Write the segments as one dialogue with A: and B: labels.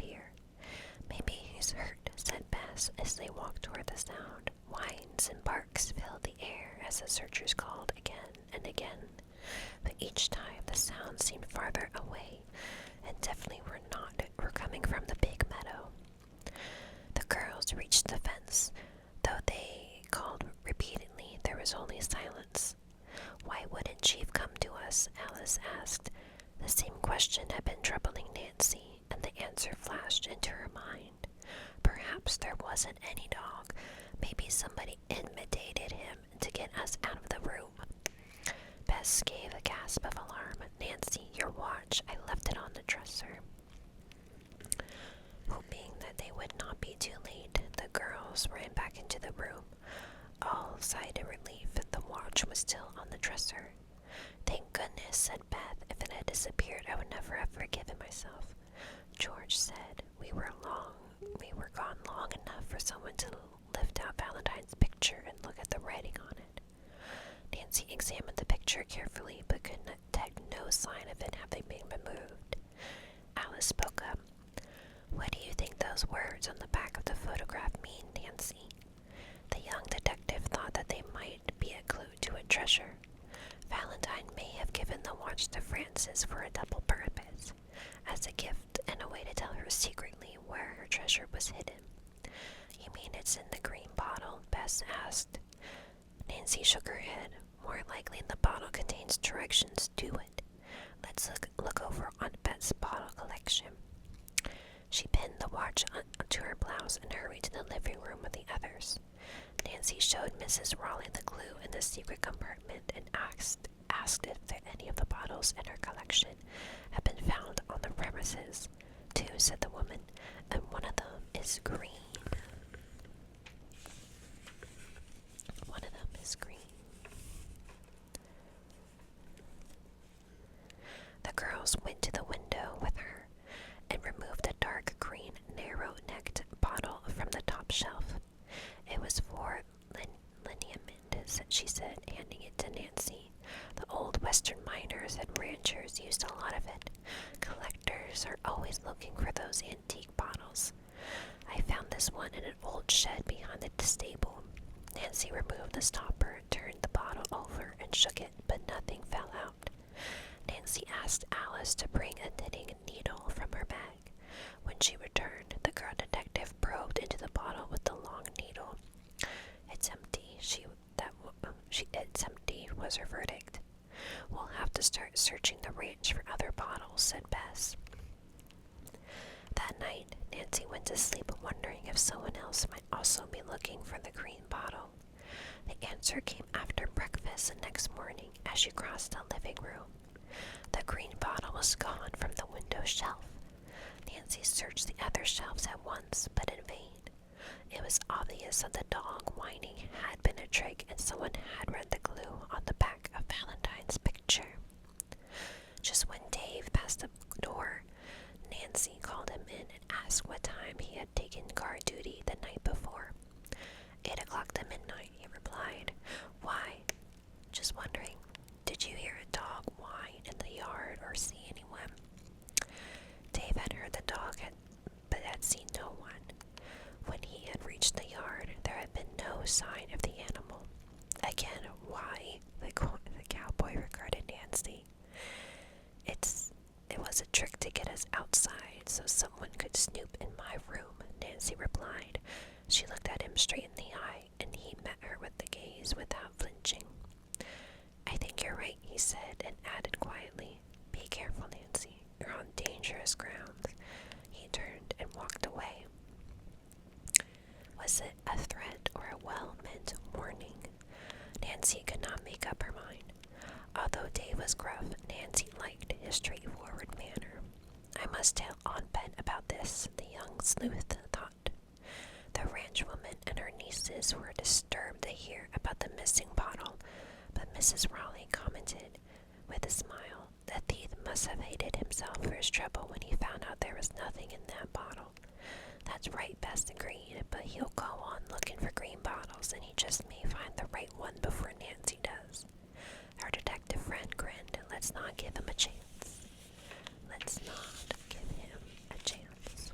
A: disappear. "Maybe he's hurt," said Bess as they walked toward the sound. Whines and barks filled the air as the searchers called again and again, but each time the sounds seemed farther away and definitely were coming from the big meadow. The girls reached the fence. Though they called repeatedly, there was only silence. "Why wouldn't Chief come to us?" Alice asked. The same question had been troubling Nancy, and the answer flashed into her mind. Perhaps there wasn't any dog. Maybe somebody imitated him to get us out of the room. Bess gave a gasp of alarm. "Nancy, your watch. I left it on the dresser." Hoping that they would not be too late, the girls ran back into the room. All sighed in relief that the watch was still on the dresser. "Thank goodness," said Beth. "If it had disappeared, I would never have forgiven myself." George said, We were gone long enough for someone to lift out Valentine's picture and look at the writing on it." Nancy examined the picture carefully, but could detect no sign of it having been removed. Alice spoke up. "What do you think those words on the back of the photograph mean, Nancy?" The young detective thought that they might be a clue to a treasure. Valentine may have given the watch to Frances for a double purpose, as a gift and a way to tell her secretly where her treasure was hidden. "You mean it's in the green bottle?" Bess asked. Nancy shook her head. "More likely the bottle contains directions to it. Let's look over Aunt Beth's bottle collection." She pinned the watch onto her blouse and hurried to the living room with the others. Nancy showed Mrs. Raleigh the clue in the secret compartment and asked if any of the bottles in her collection had been found on the premises. "Two," said the woman, "and one of them is green." One of them is green. The girls went to the window with her and removed a dark green, narrow-necked bottle from the top shelf. "It was for lineament," she said, handing it to Nancy. "The old western miners and ranchers used a lot of it. Collectors are always looking for those antique bottles. I found this one in an old shed behind the stable." Nancy removed the stopper, turned the bottle over, and shook it, but nothing fell out. Nancy asked Alice to bring a knitting needle from her bag. When she returned, the girl detective probed into the bottle with the long needle. "It's empty. It's empty," was her verdict. "We'll have to start searching the ranch for other bottles," said Bess. That night, Nancy went to sleep wondering if someone else might also be looking for the green bottle. The answer came after breakfast the next morning as she crossed the living room. The green bottle was gone from the window shelf. Nancy searched the other shelves at once, but in vain. It was obvious that the dog whining had been a trick and someone had read the clue on the back of Valentine's picture. Just when Dave passed the door, Nancy called him in and asked what time he had taken guard duty the night before. 8 o'clock to midnight, he replied. "Why?" "Just wondering. Did you hear a dog whine in the yard or see anyone?" Dave had heard the dog but had seen no one. When he had reached the yard, there had been no sign of the animal. Again, why? The cowboy regarded Nancy. It was a trick to get us outside so someone could snoop in my room," Nancy replied. She looked at him straight in the eye, and he met her with the gaze without flinching. "I think you're right," he said, and added quietly, "Be careful, Nancy. You're on dangerous ground." He turned and walked away. Was it a threat or a well-meant warning? Nancy could not make up her mind. Although Dave was gruff, Nancy liked his straightforward manner. "I must tell Aunt Bet about this," the young sleuth thought. The ranch woman and her nieces were disturbed to hear about the missing bottle, but Mrs. Raleigh commented with a smile, "The thief must have hated himself for his trouble when he found out there was nothing in that bottle." "That's right," Bess agreed, "but he'll go on looking for green bottles, and he just may find the right one before Nancy does." Her detective friend grinned. "Let's not give him a chance." Let's not give him a chance.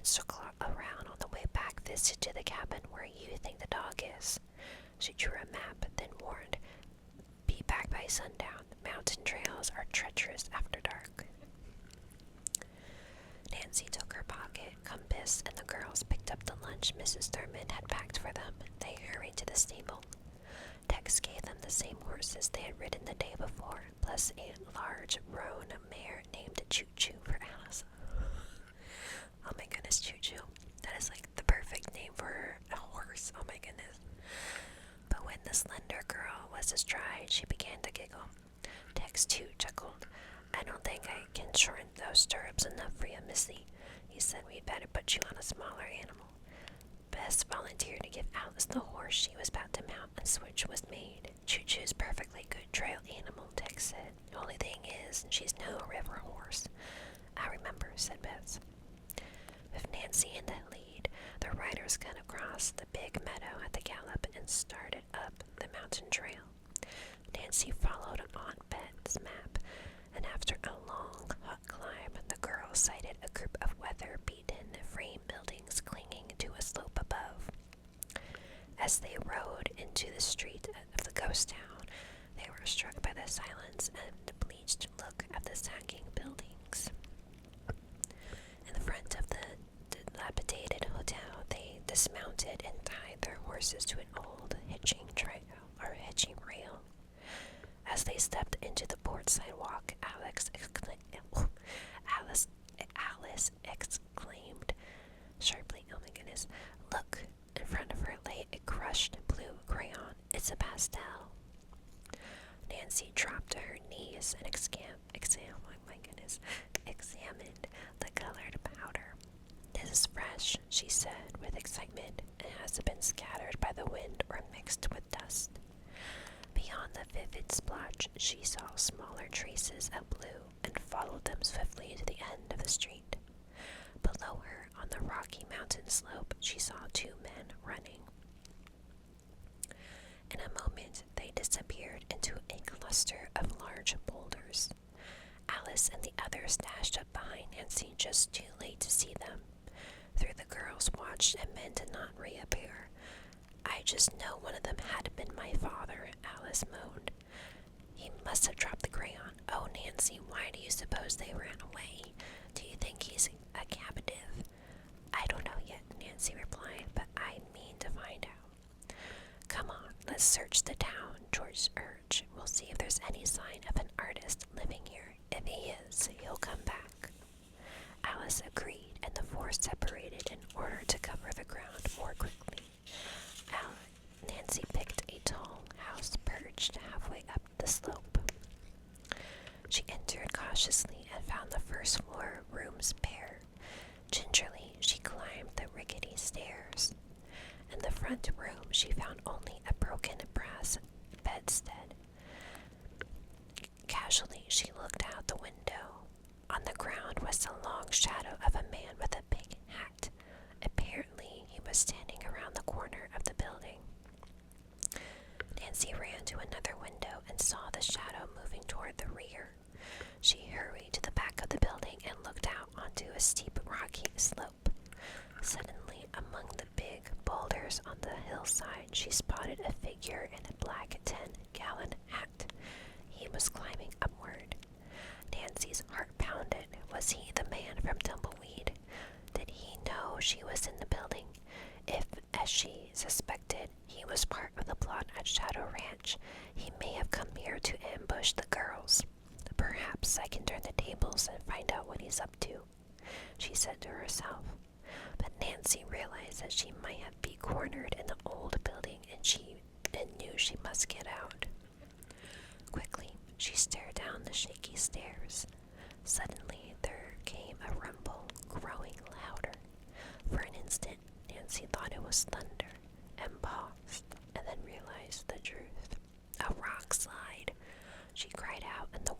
A: circle around on the way back this to the cabin where you think the dog is." She drew a map, then warned, "Be back by sundown. Mountain trails are treacherous after dark." Nancy took her pocket compass, and the girls picked up the lunch Mrs. Thurman had packed for them. They hurried to the stable. Tex gave them the same horses they had ridden the day before, plus a large roan mare named Choo Choo for Alice. Oh my goodness, Choo Choo. That is like the perfect name for a horse. Oh my goodness. But when the slender girl was astride, she began to giggle. Tex too chuckled. "I don't think I can shorten those stirrups enough for you, Missy. He said we'd better put you on a smaller animal." Bess volunteered to give Alice the horse she was about to mount, and switch was made. "Choo Choo's perfectly good trail animal," Tex said. "The only thing is, she's no river horse." "I remember," said Bess. With Nancy in the lead, the riders cut across the big meadow at the gallop and started up the mountain trail. Nancy followed Aunt Bet's map, and after a long, hot climb, the girls sighted a group of weather-beaten frame buildings clinging to a slope above. As they rode into the street of the ghost town, they were struck by the silence and the bleached look of the sagging buildings. In the front of the dilapidated hotel, they dismounted and tied their horses to an old hitching rail. As they stepped into the port sidewalk, Alice exclaimed sharply, "Oh my goodness, look!" In front of her lay a crushed blue crayon. "It's a pastel." Nancy dropped to her knees and examined the colored powder. "This is fresh," she said with excitement. "It hasn't been scattered by the wind or mixed with dust." Beyond the vivid splotch, she saw smaller traces of blue and followed them swiftly to the end of the street. Below her, on the rocky mountain slope, she saw two men running. In a moment, they disappeared into a cluster of large boulders. Alice and the others dashed up behind Nancy just too late to see them. The girls watched and men did not reappear. "I just know one of them had been my father," Alice moaned. "He must have dropped the crayon. Oh, Nancy, why do you suppose they ran away? Do you think he's a captive?" "I don't know yet," Nancy replied, "but I mean to find out." "Come on, let's search the town," George urged. "We'll see if there's any sign of an artist living here. If he is, he'll come back." Alice agreed, and the four separated in order to cover the ground more quickly. Nancy picked a tall house perched halfway up the slope. She entered cautiously and found the first floor rooms bare. Gingerly, she climbed the rickety stairs. In the front room, she found only a broken brass bedstead. Casually, she looked out the window. On the ground was the long shadow of a man with a big hat. Apparently, he was standing around the corner of the building. Nancy ran to another window and saw the shadow moving toward the rear. She hurried to the back of the building and looked out onto a steep, rocky slope. Suddenly, among the big boulders on the hillside, she spotted a figure in a black 10-gallon hat. He was climbing upward. Nancy's heart pounded. Was he the man from Tumbleweed? Did he know she was in the building? If, as she suspected, he was part of the plot at Shadow Ranch, he may have come here to ambush the girls. "Perhaps I can turn the tables and find out what he's up to," she said to herself. But Nancy realized that she might have been cornered in the old building and knew she must get out. Quickly, she stared down the shaky stairs. Suddenly, there came a rumble, growing louder. For an instant, Nancy thought it was thunder, and paused, and then realized the truth. "A rock slide!" she cried out, and the